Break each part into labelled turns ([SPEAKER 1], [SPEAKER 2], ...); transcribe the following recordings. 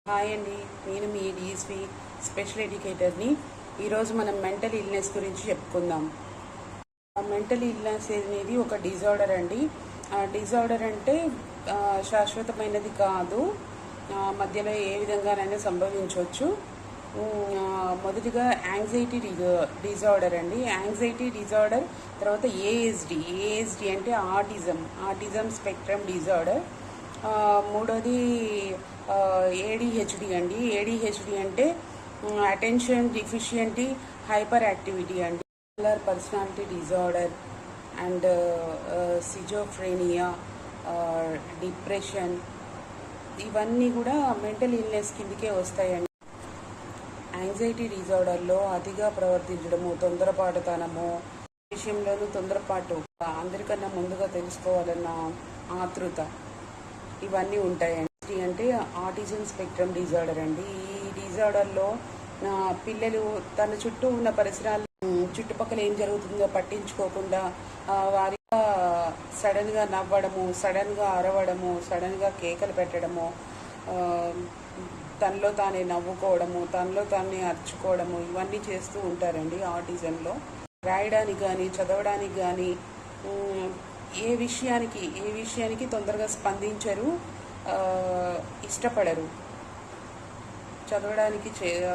[SPEAKER 1] Hi అండి, నేను మీ DSP special ఎడ్యుకేటర్ని. ఈరోజు మనం మెంటల్ ఇల్నెస్ గురించి చెప్పుకుందాం. మెంటల్ ఇల్నెస్ అనేది ఒక డిజార్డర్ అండి. డిజార్డర్ అంటే శాశ్వతమైనది కాదు, మధ్యలో ఏ విధంగానైనా సంభవించవచ్చు. మొదటిగా యాంగ్జైటీ డిజార్డర్ అండి. యాంగ్జైటీ డిజార్డర్, తర్వాత ఏఎస్డి అంటే ఆటిజం స్పెక్ట్రమ్ డిజార్డర్. మూడోది ఏడిహెచ్డి అండి. ఏడిహెచ్డి అంటే అటెన్షన్ డిఫిషియెంటీ హైపర్ యాక్టివిటీ అండి. బిపోలార్ personality disorder and schizophrenia, depression, ఇవన్నీ కూడా మెంటల్ ఇల్నెస్ కిందకే వస్తాయండి. యాంగ్జైటీ డిజార్డర్లో అతిగా ప్రవర్తించడము, తొందరపాటుతనము, విషయంలోనూ తొందరపాటు, అందరికన్నా ముందుగా తెలుసుకోవాలన్న ఆతృత, ఇవన్నీ ఉంటాయండి. అంటే ఆటిజం స్పెక్ట్రమ్ డిజార్డర్ అండి. ఈ డిజార్డర్లో పిల్లలు తన చుట్టూ ఉన్న పరిసరాలు, చుట్టుపక్కల ఏం జరుగుతుందో పట్టించుకోకుండా వారిగా సడన్గా నవ్వడము, సడన్గా అరవడము, సడన్గా కేకలు పెట్టడము, తనలో తానే నవ్వుకోవడము, తనలో తానే అర్చుకోవడము, ఇవన్నీ చేస్తూ ఉంటారండి ఆటిజంలో. రాయడానికి కానీ చదవడానికి కానీ ఏ విషయానికి తొందరగా స్పందించరు, ఇష్టపడరు. చదవడానికి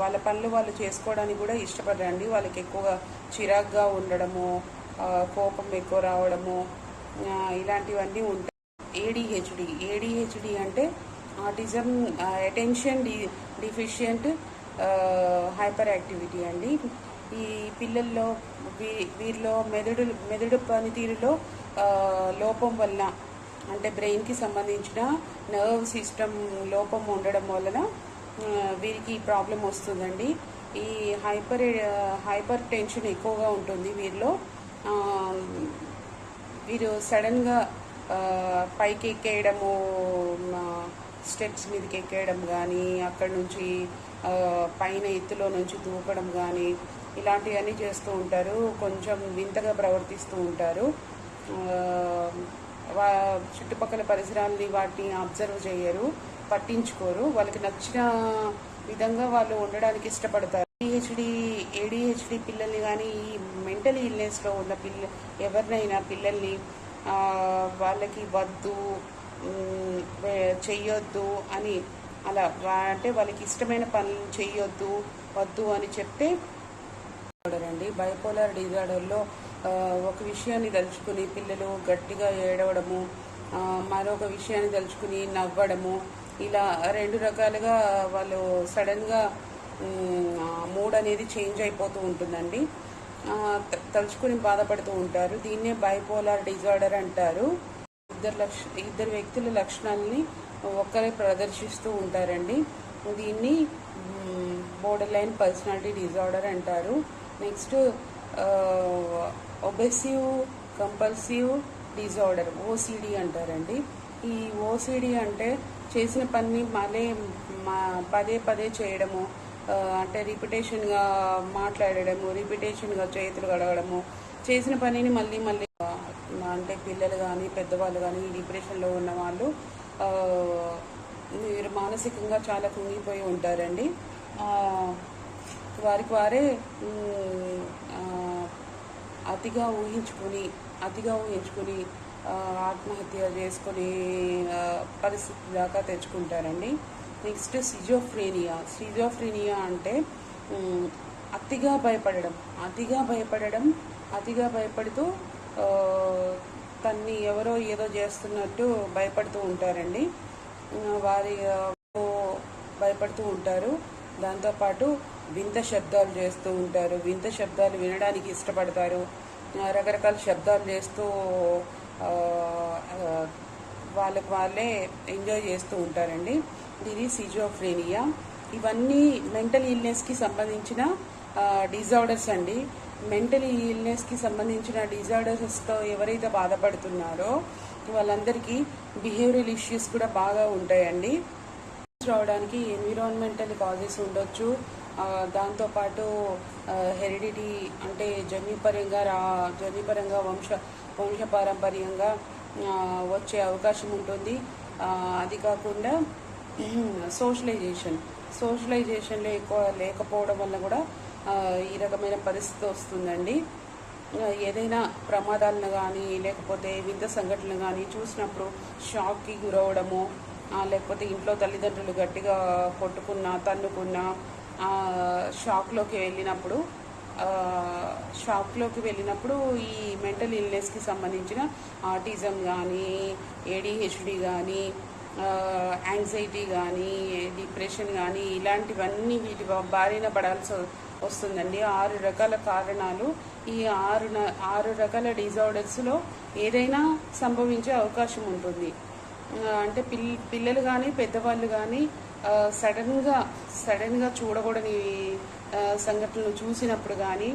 [SPEAKER 1] వాళ్ళ పనులు వాళ్ళు చేసుకోవడానికి కూడా ఇష్టపడరండి. వాళ్ళకి ఎక్కువగా చిరాగ్గా ఉండడము, కోపం ఎక్కువ రావడము, ఇలాంటివన్నీ ఉంటాయి. ఏడిహెచ్డి అంటే autism attention deficient hyper activity అండి. ఈ పిల్లల్లో వీరిలో మెదడు పనితీరులో లోపం వలన, అంటే బ్రెయిన్కి సంబంధించిన నర్వ్ సిస్టమ్ లోపం ఉండడం వలన వీరికి ప్రాబ్లం వస్తుందండి. ఈ హైపర్ టెన్షన్ ఎక్కువగా ఉంటుంది వీరిలో. వీరు సడన్గా పైకి ఎక్కేయడము, స్టెప్స్ మీదకి ఎక్కేయడం కానీ, అక్కడి నుంచి పైన ఎత్తులో నుంచి దూకడం కానీ, ఇలాంటివన్నీ చేస్తూ ఉంటారు. కొంచెం వింతగా ప్రవర్తిస్తూ ఉంటారు. చుట్టుపక్కల పరిసరాలని వాటిని అబ్జర్వ్ చేయరు, పట్టించుకోరు. వాళ్ళకి నచ్చిన విధంగా వాళ్ళు ఉండడానికి ఇష్టపడతారు. ఏడిహెచ్డి పిల్లల్ని కానీ, ఈ మెంటల్ ఇల్నెస్లో ఉన్న ఎవరినైనా పిల్లల్ని వాళ్ళకి వద్దు, చెయ్యొద్దు అని, అలా అంటే వాళ్ళకి ఇష్టమైన పనులు చెయ్యొద్దు, వద్దు అని చెప్తే అండి. బైపోలార్ డిజార్డర్లో ఒక విషయాన్ని తలుచుకుని పిల్లలు గట్టిగా ఏడవడము, మరొక విషయాన్ని తలుచుకుని నవ్వడము, ఇలా రెండు రకాలుగా వాళ్ళు సడన్గా మూడ్ అనేది చేంజ్ అయిపోతూ ఉంటుందండి. తలుచుకుని బాధపడుతూ ఉంటారు. దీన్నే బైపోలార్ డిజార్డర్ అంటారు. ఇద్దరు వ్యక్తుల లక్షణాలని ఒక్కరే ప్రదర్శిస్తూ ఉంటారండి. దీన్ని బోర్డర్ లైన్ పర్సనాలిటీ డిజార్డర్ అంటారు. నెక్స్ట్ ఒబెసివ్ కంపల్సివ్ డిజార్డర్, ఓసిడి అంటారండి. ఈ ఓసిడి అంటే చేసిన పని పదే పదే చేయడము, అంటే రిపిటేషన్గా మాట్లాడడము, రిపిటేషన్గా చేతులు కడగడము, చేసిన పనిని మళ్ళీ అంటే పిల్లలు కానీ పెద్దవాళ్ళు కానీ ఈ డిప్రెషన్లో ఉన్న వాళ్ళు మీరు మానసికంగా చాలా కుంగిపోయి ఉంటారండి. వారికి వారే అతిగా ఊహించుకొని ఆత్మహత్య చేసుకునే పరిస్థితి దాకా తెచ్చుకుంటారండి. నెక్స్ట్ సిజోఫ్రేనియా అంటే అతిగా భయపడుతూ తన్ని ఎవరో ఏదో చేస్తున్నట్టు భయపడుతూ ఉంటారండి. వారి భయపడుతూ ఉంటారు. దాంతోపాటు వింత శబ్దాలు చేస్తూ ఉంటారు. వింత శబ్దాలు వినడానికి ఇష్టపడతారు. రకరకాల శబ్దాలు చేస్తూ వాళ్ళకి వాళ్ళే ఎంజాయ్ చేస్తూ ఉంటారండి. ఇది సిజోఫ్రేనియా. ఇవన్నీ మెంటల్ ఇల్నెస్కి సంబంధించిన డిజార్డర్స్ అండి. మెంటల్ ఇల్నెస్కి సంబంధించిన డిజార్డర్స్తో ఎవరైతే బాధపడుతున్నారో వాళ్ళందరికీ బిహేవియరల్ ఇష్యూస్ కూడా బాగా ఉంటాయండి. రావడానికి ఎన్విరాన్మెంటల్ కాజెస్ ఉండొచ్చు. దాంతోపాటు హెరిడిటీ అంటే జన్యుపరంగా వంశపారంపర్యంగా వచ్చే అవకాశం ఉంటుంది. అది కాకుండా సోషలైజేషన్లో ఎక్కువ లేకపోవడం వల్ల కూడా ఈ రకమైన పరిస్థితి వస్తుందండి. ఏదైనా ప్రమాదాలను కానీ లేకపోతే వింత సంఘటనలు కానీ చూసినప్పుడు షాక్కి గురవడము, లేకపోతే ఇంట్లో తల్లిదండ్రులు గట్టిగా కొట్టుకున్నా తన్నుకున్నా షాక్లోకి వెళ్ళినప్పుడు ఈ మెంటల్ ఇల్నెస్కి సంబంధించిన ఆటిజం కానీ, ఏడిహెచ్డి కానీ, యాంగ్జైటీ కానీ, డిప్రెషన్ కానీ ఇలాంటివన్నీ వీటి బారిన పడాల్సి వస్తుందండి. 6 రకాల కారణాలు. ఈ 6 రకాల డిజార్డర్స్లో ఏదైనా సంభవించే అవకాశం ఉంటుంది. అంటే పిల్లలు కానీ పెద్దవాళ్ళు కానీ సడన్గా చూడకూడని సంఘటనలు చూసినప్పుడు కానీ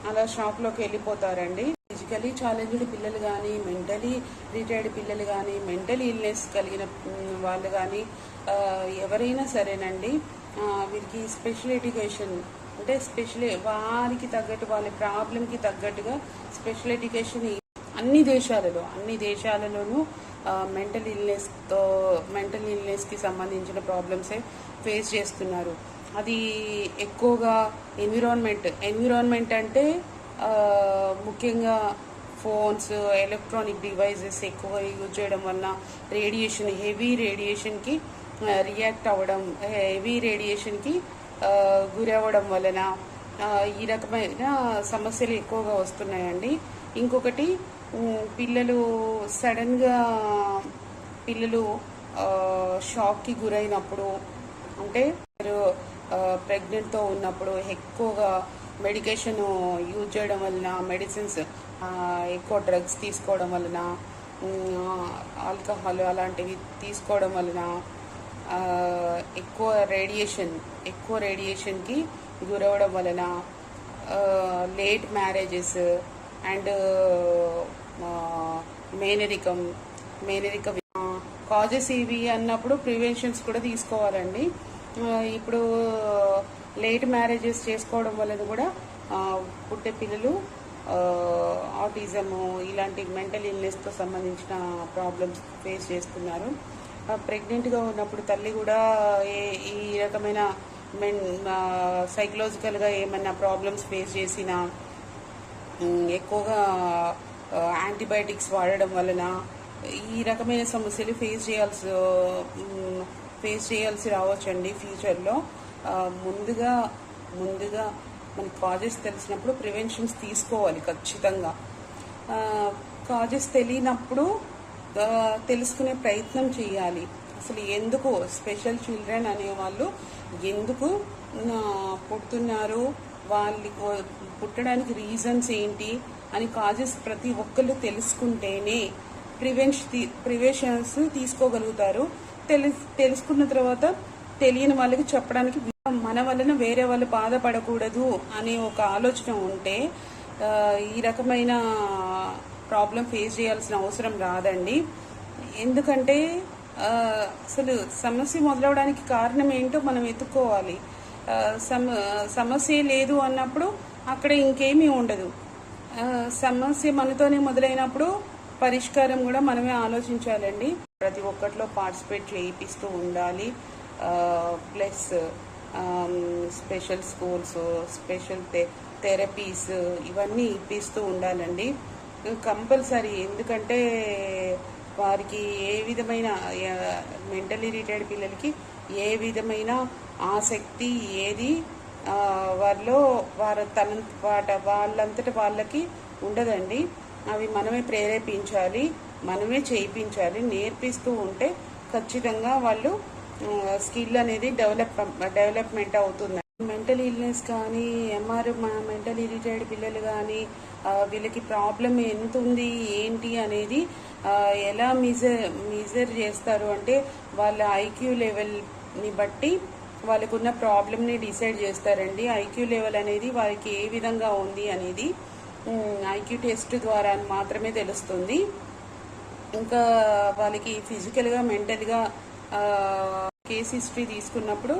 [SPEAKER 1] అలా షాక్లోకి వెళ్ళిపోతారండి. ఫిజికలీ ఛాలెంజ్డ్ పిల్లలు కానీ, మెంటలీ రిటైర్డ్ పిల్లలు కానీ, మెంటల్ ఇల్నెస్ కలిగిన వాళ్ళు కానీ ఎవరైనా సరేనండి, వీరికి స్పెషల్ ఎడ్యుకేషన్ అంటే వారికి తగ్గట్టు వాళ్ళ ప్రాబ్లంకి తగ్గట్టుగా స్పెషల్ ఎడ్యుకేషన్ అన్ని దేశాలలోనూ మెంటల్ ఇల్నెస్కి సంబంధించిన ప్రాబ్లమ్సే ఫేస్ చేస్తున్నారు. అది ఎక్కువగా ఎన్విరాన్మెంట్ అంటే ముఖ్యంగా ఫోన్స్, ఎలక్ట్రానిక్ డివైజెస్ ఎక్కువగా యూజ్ చేయడం వలన హెవీ రేడియేషన్కి రియాక్ట్ అవ్వడం, హెవీ రేడియేషన్కి గురవ్వడం వలన ఈ రకమైన సమస్యలు ఎక్కువగా వస్తున్నాయండి. ఇంకొకటి, పిల్లలు షాక్కి గురైనప్పుడు, అంటే ప్రెగ్నెంట్తో ఉన్నప్పుడు ఎక్కువగా మెడికేషన్ యూజ్ చేయడం వలన, మెడిసిన్స్ ఎక్కువ డ్రగ్స్ తీసుకోవడం వలన, ఆల్కహాల్ అలాంటివి తీసుకోవడం వలన ఎక్కువ రేడియేషన్కి గురవడం వలన, లేట్ మ్యారేజెస్ అండ్ మేనరికం కాజెస్ ఇవి అన్నప్పుడు ప్రివెన్షన్స్ కూడా తీసుకోవాలండి. ఇప్పుడు లేట్ మ్యారేజెస్ చేసుకోవడం వలన కూడా పుట్టే పిల్లలు ఆటిజము ఇలాంటి మెంటల్ ఇల్నెస్తో సంబంధించిన ప్రాబ్లమ్స్ ఫేస్ చేస్తున్నారు. ప్రెగ్నెంట్గా ఉన్నప్పుడు తల్లి కూడా ఈ రకమైన సైకలాజికల్గా ఏమైనా ప్రాబ్లమ్స్ ఫేస్ చేసినా, ఎక్కువగా యాంటీబయాటిక్స్ వాడడం వలన ఈ రకమైన సమస్యలు ఫేస్ చేయాల్సి రావచ్చండి ఫ్యూచర్లో. ముందుగా మనకి కాజెస్ తెలిసినప్పుడు ప్రివెన్షన్స్ తీసుకోవాలి ఖచ్చితంగా. కాజెస్ తెలియనప్పుడు తెలుసుకునే ప్రయత్నం చేయాలి. అసలు ఎందుకు స్పెషల్ చిల్డ్రన్ అనేవాళ్ళు ఎందుకు పుడుతున్నారు, వాళ్ళు పుట్టడానికి రీజన్స్ ఏంటి అని కాజెస్ ప్రతి ఒక్కళ్ళు తెలుసుకుంటేనే ప్రివెన్షన్స్ తీసుకోగలుగుతారు. తెలుసుకున్న తర్వాత తెలియని వాళ్ళకి చెప్పడానికి, మన వలన వేరే వాళ్ళు బాధపడకూడదు అనే ఒక ఆలోచన ఉంటే ఈ రకమైన ప్రాబ్లం ఫేస్ చేయాల్సిన అవసరం రాదండి. ఎందుకంటే అసలు సమస్య మొదలవడానికి కారణం ఏంటో మనం వెతుక్కోవాలి. సమస్య లేదు అన్నప్పుడు అక్కడ ఇంకేమీ ఉండదు. సమస్య మనతోనే మొదలైనప్పుడు పరిష్కారం కూడా మనమే ఆలోచించాలండి. ప్రతి ఒక్కటిలో పార్టిసిపేట్ చేయిస్తూ ఉండాలి. Plus special schools, special therapies ఇవన్నీ ఇప్పిస్తూ ఉండాలండి కంపల్సరీ. ఎందుకంటే వారికి ఏ విధమైన మెంటలీ రిటైర్డ్ పిల్లలకి ఏ విధమైన ఆసక్తి ఏది వాళ్ళంతట వాళ్ళకి ఉండదండి. అవి మనమే ప్రేరేపించాలి, మనమే చేయించాలి. నేర్పిస్తూ ఉంటే ఖచ్చితంగా వాళ్ళు స్కిల్ అనేది డెవలప్మెంట్ అవుతుంది. మెంటల్ ఇల్నెస్ కానీ మెంటల్ రిటైర్డ్ పిల్లలు కానీ వీళ్ళకి ప్రాబ్లం ఎంత ఉంది ఏంటి అనేది ఎలా మెజర్ చేస్తారు అంటే వాళ్ళ ఐక్యూ లెవెల్ని బట్టి వాళ్ళకున్న ప్రాబ్లమ్ని డిసైడ్ చేస్తారండి. ఐక్యూ లెవెల్ అనేది వారికి ఏ విధంగా ఉంది అనేది ఐక్యూ టెస్ట్ ద్వారా మాత్రమే తెలుస్తుంది. ఇంకా వాళ్ళకి ఫిజికల్గా మెంటల్గా కేస్ హిస్టరీ తీసుకున్నప్పుడు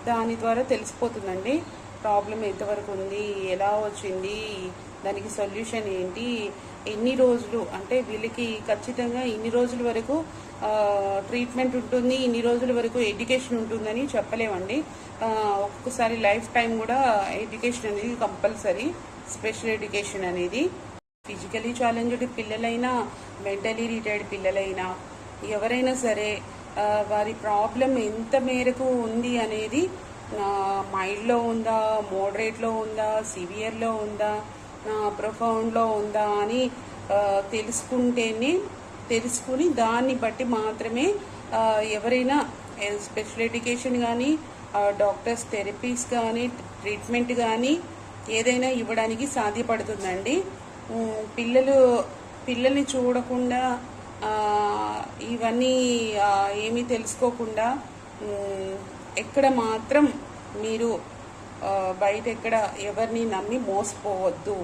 [SPEAKER 1] దాని ద్వారా తెలిసిపోతుందండి ప్రాబ్లం ఎంతవరకు ఉంది, ఎలా వచ్చింది, దానికి సొల్యూషన్ ఏంటి, ఎన్ని రోజులు, అంటే వీళ్ళకి ఖచ్చితంగా ఇన్ని రోజుల వరకు ట్రీట్మెంట్ ఉంటుంది, ఇన్ని రోజుల వరకు ఎడ్యుకేషన్ ఉంటుందని చెప్పలేమండి. ఒక్కొక్కసారి లైఫ్ టైం కూడా ఎడ్యుకేషన్ అనేది కంపల్సరీ, స్పెషల్ ఎడ్యుకేషన్ అనేది. ఫిజికలీ ఛాలెంజ్డ్ పిల్లలైనా, మెంటలీ రిటైర్డ్ పిల్లలైనా, ఎవరైనా సరే వారి ప్రాబ్లం ఎంత మేరకు ఉంది అనేది, మైల్డ్లో ఉందా, మోడరేట్లో ఉందా, సివియర్లో ఉందా, ప్రొఫౌండ్లో ఉందా అని తెలుసుకుని దాన్ని బట్టి మాత్రమే ఎవరైనా స్పెషల్ ఎడ్యుకేషన్ కానీ, డాక్టర్స్ థెరపీస్ కానీ, ట్రీట్మెంట్ కానీ ఏదైనా ఇవ్వడానికి సాధ్యపడుతుందండి. పిల్లల్ని చూడకుండా ఇవన్నీ ఏమీ తెలుసుకోకుండా ఎక్కడ మాత్రం మీరు బయట ఎక్కడ ఎవరిని నమ్మి మోసపోవద్దు.